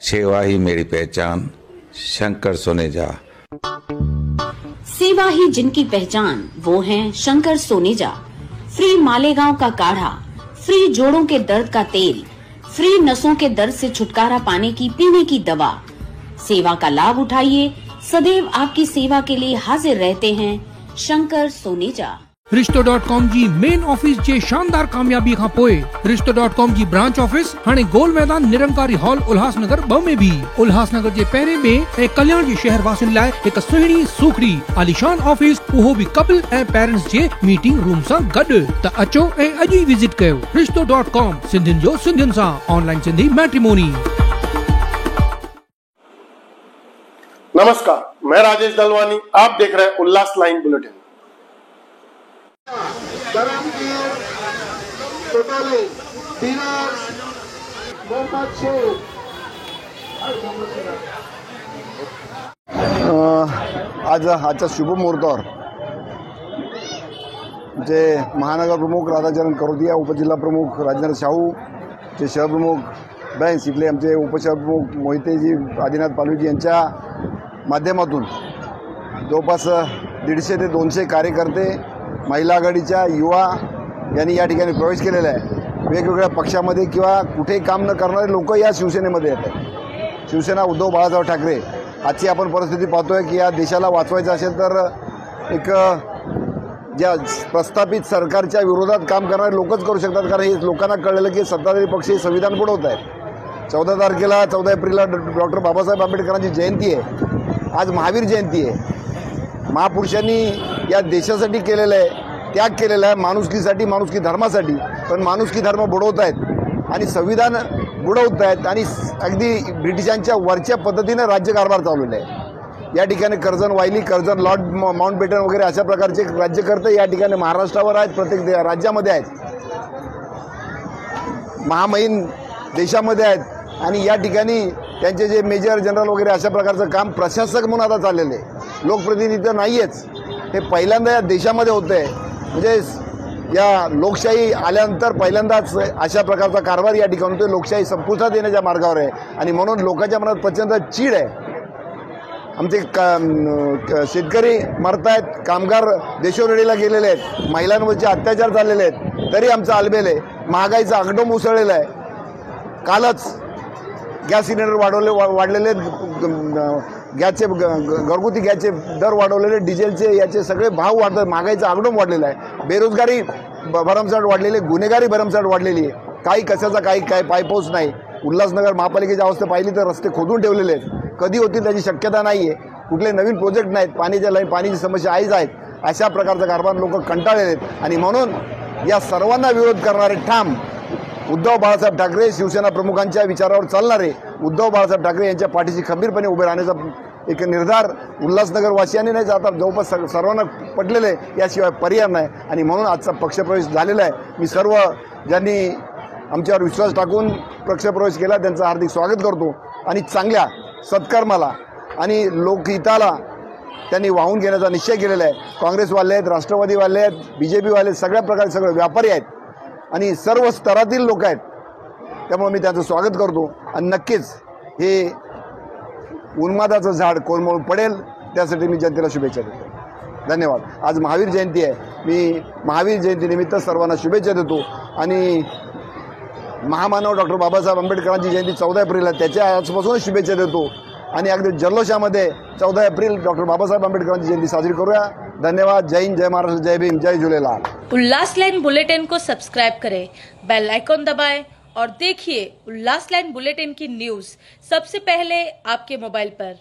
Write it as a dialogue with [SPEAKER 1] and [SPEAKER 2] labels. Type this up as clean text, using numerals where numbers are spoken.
[SPEAKER 1] सेवा ही मेरी पहचान, शंकर सोनेजा।
[SPEAKER 2] सेवा ही जिनकी पहचान, वो हैं शंकर सोनेजा। फ्री मालेगांव का काढ़ा, फ्री जोड़ों के दर्द का तेल, फ्री नसों के दर्द से छुटकारा पाने की पीने की दवा। सेवा का लाभ उठाइए, सदैव आपकी सेवा के लिए हाजिर रहते हैं शंकर सोनेजा।
[SPEAKER 3] रिश्तो.com जी मेन ऑफिस जे शानदार कामयाबी खां पोइ रिश्तो.com जी ब्रांच ऑफिस हाणे गोल मैदान निरंकारी हॉल उल्हासनगर 2 में भी उल्हासनगर जे पहिरें में ऐं कल्याण जे शहर वासियुनि लाइ हिकु सुहिणी सूखड़ी आलीशान ऑफिस, उहो भी कपल ऐं पेरेंट्स जे मीटिंग रूम सां गॾु। त अचो ऐं अॼु ई विजिट कयो रिश्तो.com, सिंधियुनि जो सिंधियुनि सां ऑनलाइन सिंधी मैट्रिमोनी।
[SPEAKER 4] नमस्कार, मैं राजेश दलवानी, आप देख रहे हैं उल्लास लाइन बुलेटिन।
[SPEAKER 5] आजच्या शुभ मुहूर्तावर जे महानगर प्रमुख राधाचरण करोदिया, उपजिल्हा प्रमुख राजेंद्र शाहू, जे शहर प्रमुख बँस, इथले आमचे उपशहर प्रमुख मोहितेजी आदिनाथ पालवीजी यांच्या माध्यमातून जवळपास 150 ते 200 कार्यकर्ते, महिला आघाडीच्या युवा यांनी या ठिकाणी प्रवेश केलेला आहे। वेगवेगळ्या पक्षामध्ये किंवा कुठेही काम न करणारे लोक या शिवसेनेमध्ये येतात। शिवसेना उद्धव बाळासाहेब ठाकरे, आजची आपण परिस्थिती पाहतोय की या देशाला वाचवायचं असेल तर एक ज्या प्रस्थापित सरकारच्या विरोधात काम करणारे लोकच करू शकतात, कारण हे लोकांना कळलेलं की सत्ताधारी पक्ष हे संविधान बुडवत आहेत। 14 एप्रिलला डॉक्टर बाबासाहेब आंबेडकरांची जयंती आहे, आज महावीर जयंती आहे। महापुरुषांनी या देशासाठी केलेलं आहे, त्याग केलेला आहे, माणुसकीसाठी, माणुसकी धर्मासाठी, पण माणुसकी धर्म बुडवत आहेत आणि संविधान बुडवत आहेत आणि अगदी ब्रिटिशांच्या वरच्या पद्धतीने राज्यकारभार चालवलेला आहे। या ठिकाणी कर्जन वायली, कर्जन लॉर्ड माउंटबेटन वगैरे अशा प्रकारचे राज्यकर्ते या ठिकाणी महाराष्ट्रावर आहेत, प्रत्येक राज्यामध्ये आहेत, महामहिम देशामध्ये आहेत आणि या ठिकाणी त्यांचे जे मेजर जनरल वगैरे अशा प्रकारचं काम प्रशासक म्हणून आता चाललेलं आहे। लोकप्रतिनिधी नाहीयेच, हे पहिल्यांदा या देशामध्ये होतं आहे। म्हणजे या लोकशाही आल्यानंतर पहिल्यांदाच अशा प्रकारचा कारभार या ठिकाणी होतो। लोकशाही संपुष्टात येण्याच्या मार्गावर आहे आणि म्हणून लोकांच्या मनात प्रचंड चीड आहे। आमचे शेतकरी मरतायत, कामगार देशोरेडीला गेलेले आहेत, महिलांवरचे अत्याचार झालेले आहेत, तरी आमचा आलबेल आहे। महागाईचा आगडोंब उसळलेला आहे। कालच गॅस सिलेंडर वाढलेले, गॅसचे घरगुती गॅसचे दर वाढवलेले, डिझेलचे याचे सगळे भाव वाढतात, महागाईचा आगडोंब वाढलेला आहे। बेरोजगारी भरमसाठ वाढलेली, गुन्हेगारी भरमसाठ वाढलेली आहे। काही कशाचा काही पायपाऊस नाही। उल्हासनगर महापालिकेची अवस्था पाहिली तर रस्ते खोदून ठेवलेले आहेत, कधी होतील त्याची शक्यता नाही आहे। कुठले नवीन प्रोजेक्ट नाहीत, पाण्याची समस्या आहेच आहेत। अशा प्रकारचा कारभार लोक कंटाळलेले आहेत आणि म्हणून या सर्वांना विरोध करणारे ठाम उद्धव बाळासाहेब ठाकरे, शिवसेना प्रमुखांच्या विचारावर चालणारे उद्धव बाळासाहेब ठाकरे यांच्या पाठीशी खंबीरपणे उभे राहण्याचा एक निर्धार उल्हासनगर वासियांनी नाही, आता जवळपास सर्वांना पटलेले, याशिवाय पर्याय नाही आणि म्हणून आजचा पक्षप्रवेश झालेला आहे। मी सर्व ज्यांनी आमच्यावर विश्वास टाकून पक्षप्रवेश केला त्यांचं हार्दिक स्वागत करतो आणि चांगल्या सत्कर्माला आणि लोकहिताला त्यांनी वाहून घेण्याचा निश्चय केलेला आहे। काँग्रेसवाले आहेत, राष्ट्रवादीवाले आहेत, BJP वाले, सगळ्या प्रकारे सगळे व्यापारी आहेत आणि सर्व स्तरातील लोक आहेत, त्यामुळे मी त्यांचं स्वागत करतो आणि नक्कीच हे उन्मादाचं झाड कोलमडून पडेल त्यासाठी मी जनतेला शुभेच्छा देतो। धन्यवाद। आज महावीर जयंती आहे, मी महावीर जयंतीनिमित्त सर्वांना शुभेच्छा देतो आणि महामानव डॉक्टर बाबासाहेब आंबेडकरांची जयंती 14 एप्रिलला, त्याच्या आजपासूनच शुभेच्छा देतो आणि अगदी जल्लोषामध्ये 14 एप्रिल डॉक्टर बाबासाहेब आंबेडकरांची जयंती साजरी करूया। धन्यवाद। जय हिंद, जय महाराष्ट्र, जय भीम, जय झूलेलाल।
[SPEAKER 6] उल्लास लाइन बुलेटिन को सब्सक्राइब करें, बेल आइकॉन दबाएं और देखिए उल्लास लाइन बुलेटिन की न्यूज सबसे पहले आपके मोबाइल पर।